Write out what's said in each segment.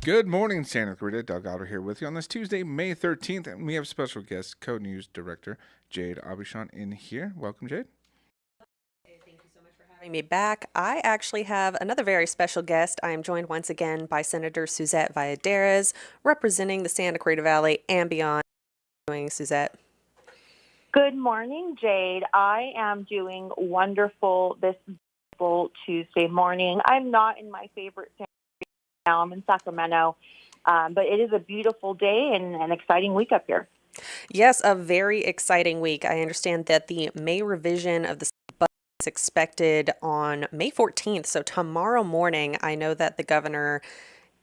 Good morning, Santa Clarita. Doug Otter here with you on this Tuesday, May 13th, and we have special guest, Code News Director Jade Aubuchon in here. Welcome, Jade. Having me back. I actually have another very special guest. I am joined once again by Senator Suzette Valladares, representing the Santa Clarita Valley and beyond. Doing Suzette. Good morning, Jade. I am doing wonderful this beautiful Tuesday morning. I'm not in my favorite San now. I'm in Sacramento, but it is a beautiful day and an exciting week up here. Yes, a very exciting week. I understand that the May revision of the budget is expected on May 14th. So tomorrow morning, I know that the governor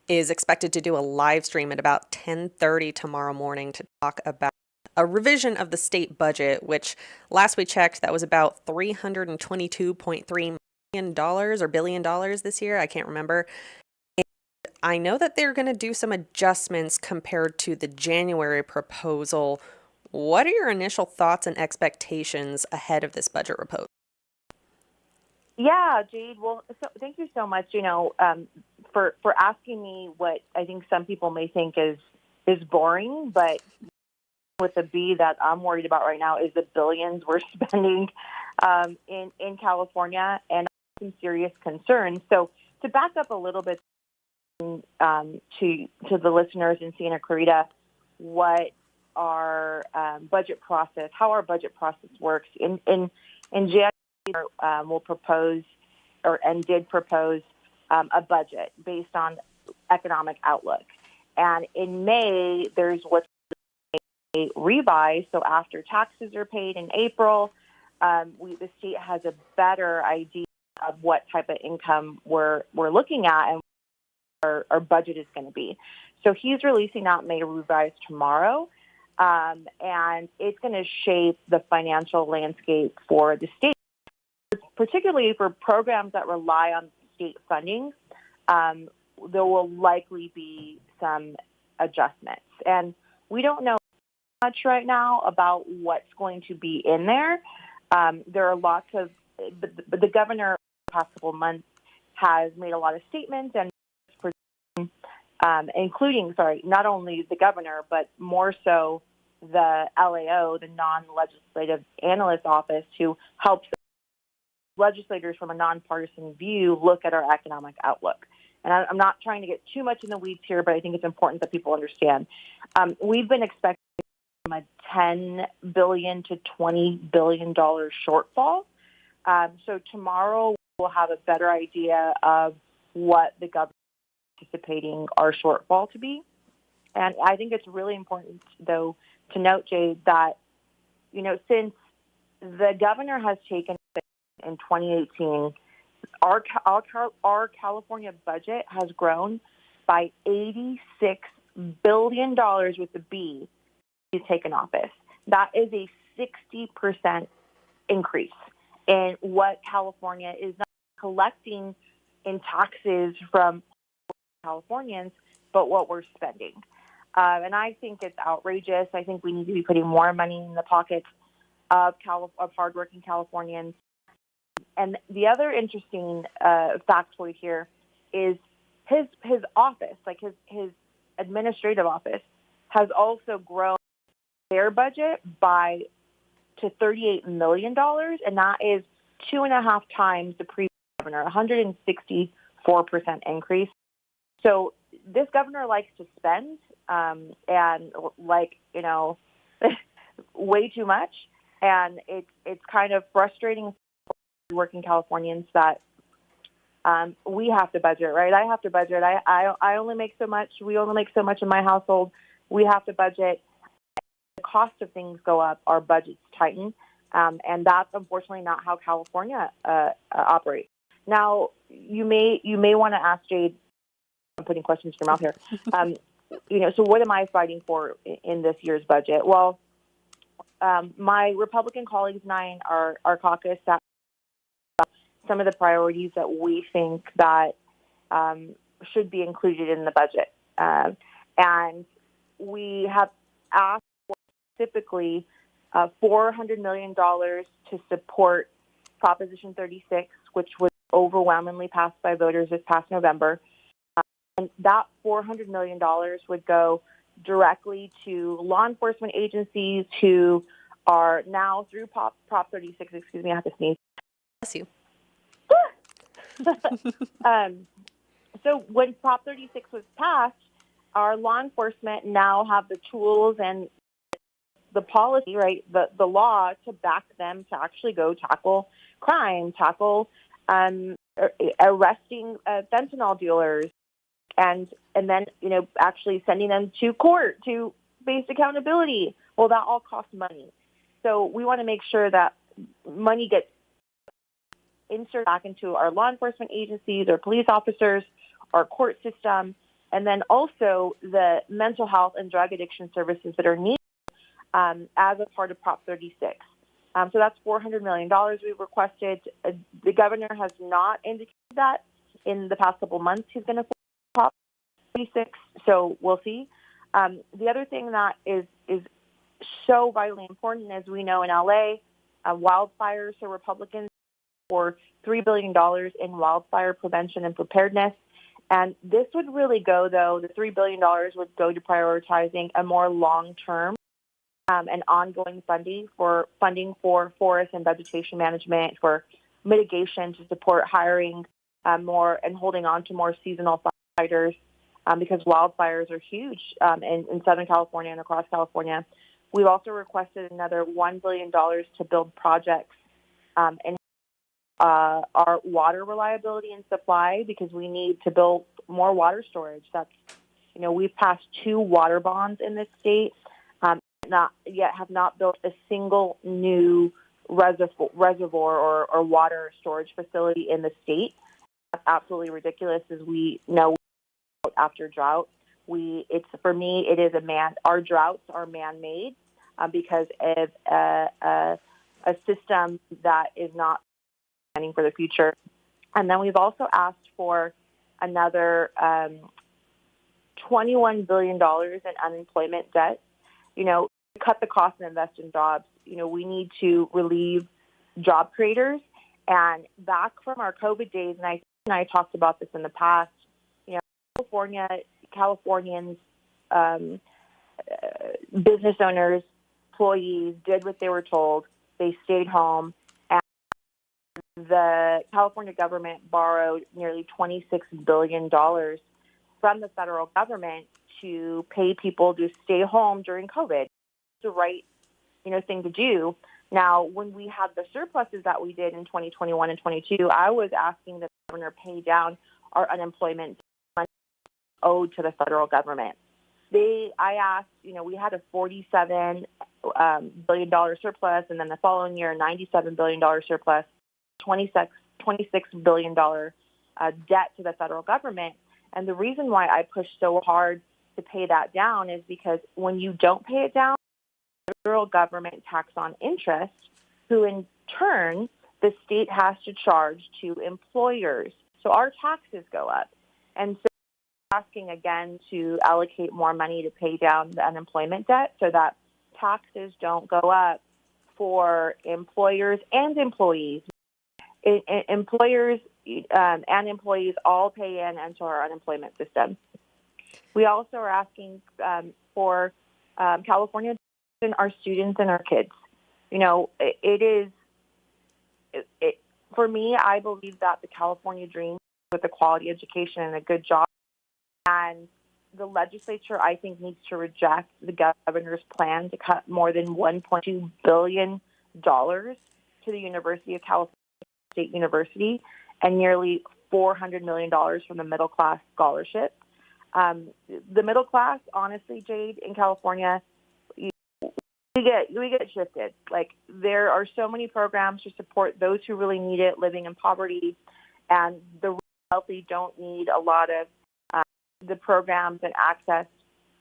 is expected to do a live stream at about 10:30 tomorrow morning to talk about a revision of the state budget, which last we checked, that was about $322.3 million or billion dollars this year. I can't remember. I know that they're going to do some adjustments compared to the January proposal. What are your initial thoughts and expectations ahead of this budget proposal? Yeah, Jade. Well, thank you so much. For asking me what I think some people may think is boring, but with a B that I'm worried about right now is the billions we're spending in California, and some serious concerns. So to back up a little bit to the listeners in Santa Clarita, what our budget process, how our budget process works. In January, we'll propose and did propose a budget based on economic outlook. And in May, there's what's revised. So after taxes are paid in April, the state has a better idea of what type of income we're looking at and our budget is going to be. So he's releasing that May revised tomorrow, and it's going to shape the financial landscape for the state, particularly for programs that rely on state funding. There will likely be some adjustments, and we don't know much right now about what's going to be in there. There are lots of, but the governor the past couple of months has made a lot of statements, and including, not only the governor, but more so the LAO, the non-legislative analyst office, who helps legislators from a nonpartisan view look at our economic outlook. And I'm not trying to get too much in the weeds here, but I think it's important that people understand. We've been expecting a $10 billion to $20 billion shortfall. So tomorrow we'll have a better idea of what the government is anticipating our shortfall to be. And I think it's really important, though, to note, Jade, that, since the governor has taken in 2018, our California budget has grown by $86 billion with the B. He's taken office. That is a 60% increase in what California is not collecting in taxes from Californians, but what we're spending. And I think it's outrageous. I think we need to be putting more money in the pockets of hardworking Californians. And the other interesting factoid here is his office, like his administrative office, has also grown their budget to $38 million, and that is 2.5 times the previous governor, 164% increase. So this governor likes to spend, and way too much, and it's kind of frustrating for working Californians that we have to budget, right? I have to budget. I only make so much. We only make so much in my household. We have to budget. The cost of things go up. Our budgets tighten, and that's unfortunately not how California operates. Now, you may want to ask Jade. I'm putting questions in your mouth here. So what am I fighting for in this year's budget? Well, my Republican colleagues and I, our caucus, that some of the priorities that we think that should be included in the budget. And we have asked for specifically $400 million to support Proposition 36, which was overwhelmingly passed by voters this past November. And that $400 million would go directly to law enforcement agencies who are now through Prop 36. Excuse me, I have to sneeze. Bless you. So when Prop 36 was passed, our law enforcement now have the tools and the policy, right, the law to back them to actually go tackle crime, tackle arresting fentanyl dealers, and then, actually sending them to court to face accountability. Well, that all costs money. So we want to make sure that money gets inserted back into our law enforcement agencies, our police officers, our court system, and then also the mental health and drug addiction services that are needed as a part of Prop 36. So that's $400 million we've requested. The governor has not indicated that in the past couple months he's going to Prop 36, so we'll see. The other thing that is so vitally important, as we know in LA, wildfires, so Republicans for $3 billion in wildfire prevention and preparedness. And this would really go, though, the $3 billion would go to prioritizing a more long-term and ongoing funding for forest and vegetation management, for mitigation to support hiring more and holding on to more seasonal firefighters because wildfires are huge in Southern California and across California. We've also requested another $1 billion to build projects in our water reliability and supply, because we need to build more water storage. We've passed 2 water bonds in this state, have not built a single new reservoir or water storage facility in the state. That's absolutely ridiculous, as we know after drought. For me, it is our droughts are man-made because of a system that is not planning for the future. And then we've also asked for another $21 billion in unemployment debt. Cut the cost and invest in jobs. We need to relieve job creators. And back from our COVID days, and I talked about this in the past, Californians, business owners, employees did what they were told. They stayed home. And the California government borrowed nearly $26 billion from the federal government to pay people to stay home during COVID. The right, thing to do. Now, when we had the surpluses that we did in 2021 and 22, I was asking the governor pay down our unemployment money owed to the federal government. I asked, we had a $47 billion surplus, and then the following year, $97 billion surplus, $26 billion debt to the federal government. And the reason why I pushed so hard to pay that down is because when you don't pay it down, the federal government tax on interest, who in turn the state has to charge to employers. So our taxes go up. And so asking again to allocate more money to pay down the unemployment debt so that taxes don't go up for employers and employees. Employers and employees all pay into our unemployment system. We also are asking for California and our students and our kids. For me, I believe that the California dream with a quality education and a good job, and the legislature, I think, needs to reject the governor's plan to cut more than $1.2 billion to the University of California State University and nearly $400 million from the middle class scholarship. The middle class, honestly, Jade, in California, we get shifted. Like, there are so many programs to support those who really need it, living in poverty, and the wealthy don't need a lot of the programs and access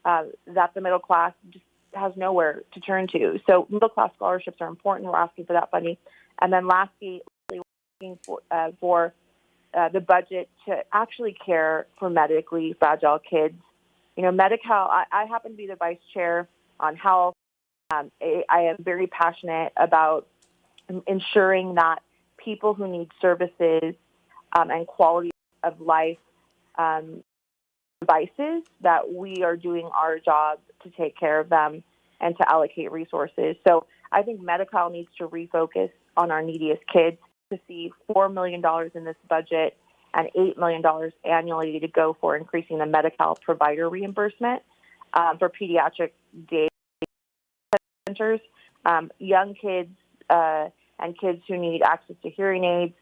that the middle class just has nowhere to turn to. So middle class scholarships are important. We're asking for that funding. And then lastly, we're asking for the budget to actually care for medically fragile kids. Medi-Cal, I happen to be the vice chair on health. I am very passionate about ensuring that people who need services and quality of life devices, that we are doing our job to take care of them and to allocate resources. So I think Medi-Cal needs to refocus on our neediest kids, to see $4 million in this budget and $8 million annually to go for increasing the Medi-Cal provider reimbursement for pediatric day centers, young kids and kids who need access to hearing aids,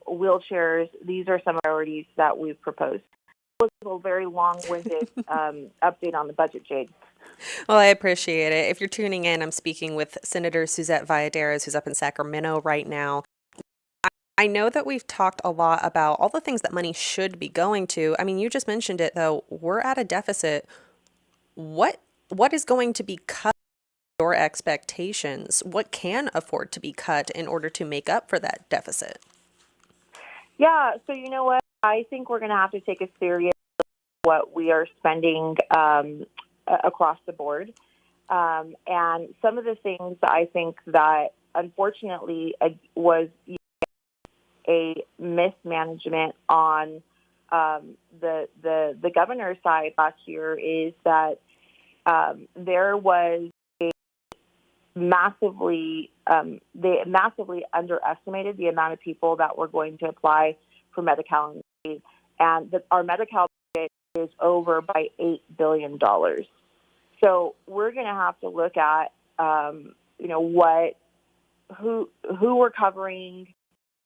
wheelchairs. These are some priorities that we've proposed. It was a very long-winded update on the budget, Jade. Well, I appreciate it. If you're tuning in, I'm speaking with Senator Suzette Valladares, who's up in Sacramento right now. I know that we've talked a lot about all the things that money should be going to. I mean, you just mentioned it, though. We're at a deficit. What is going to be cut? Your expectations? What can afford to be cut in order to make up for that deficit? Yeah, so you know what? I think we're going to have to take a serious look at what we are spending across the board. And some of the things I think that unfortunately was a mismanagement on the governor's side last year is that there was they massively underestimated the amount of people that were going to apply for Medi-Cal, and our Medi-Cal budget is over by $8 billion. So we're going to have to look at, who we're covering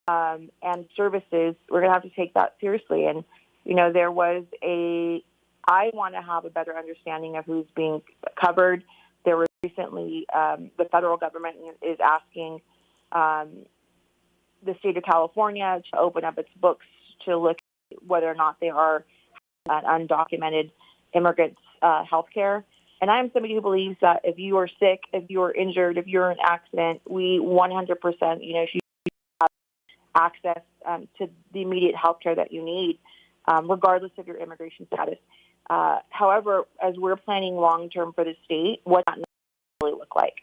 and services. We're going to have to take that seriously. And, I want to have a better understanding of who's being covered. There was recently, the federal government is asking the state of California to open up its books to look at whether or not they are undocumented immigrants' health care. And I'm somebody who believes that if you are sick, if you are injured, if you're in an accident, we 100%, should have access to the immediate health care that you need, regardless of your immigration status. However, as we're planning long-term for the state, what does that really look like?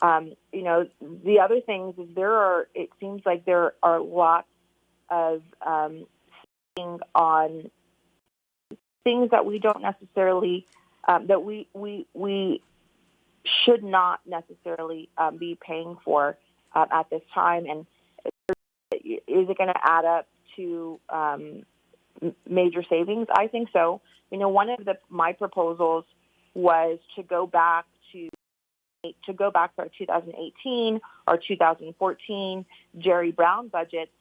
The other things is it seems like there are lots of on things that we don't necessarily, that we should not necessarily be paying for at this time. And is it going to add up to major savings? I think so. One of my proposals was to go back for our 2018 or 2014 Jerry Brown budgets,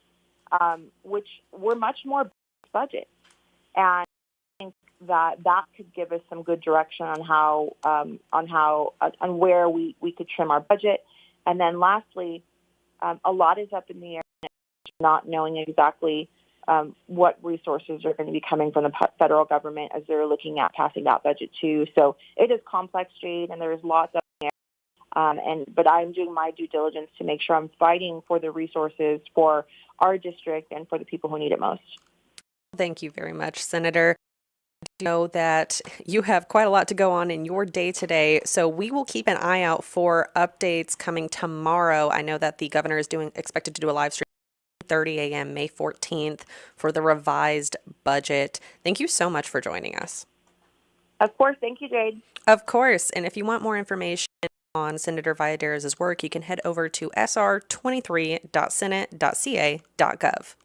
which were much more budgets, and I think that could give us some good direction on where we could trim our budget. And then lastly, a lot is up in the air, not knowing exactly what resources are going to be coming from the federal government as they're looking at passing that budget too. So it is complex, Jade, and there's lots up in there. But I'm doing my due diligence to make sure I'm fighting for the resources for our district and for the people who need it most. Thank you very much, Senator. I know that you have quite a lot to go on in your day today, so we will keep an eye out for updates coming tomorrow. I know that the governor is expected to do a live stream 30 a.m. May 14th for the revised budget. Thank you so much for joining us. Of course. Thank you, Jade. Of course. And if you want more information on Senator Valladares' work, you can head over to sr23.senate.ca.gov.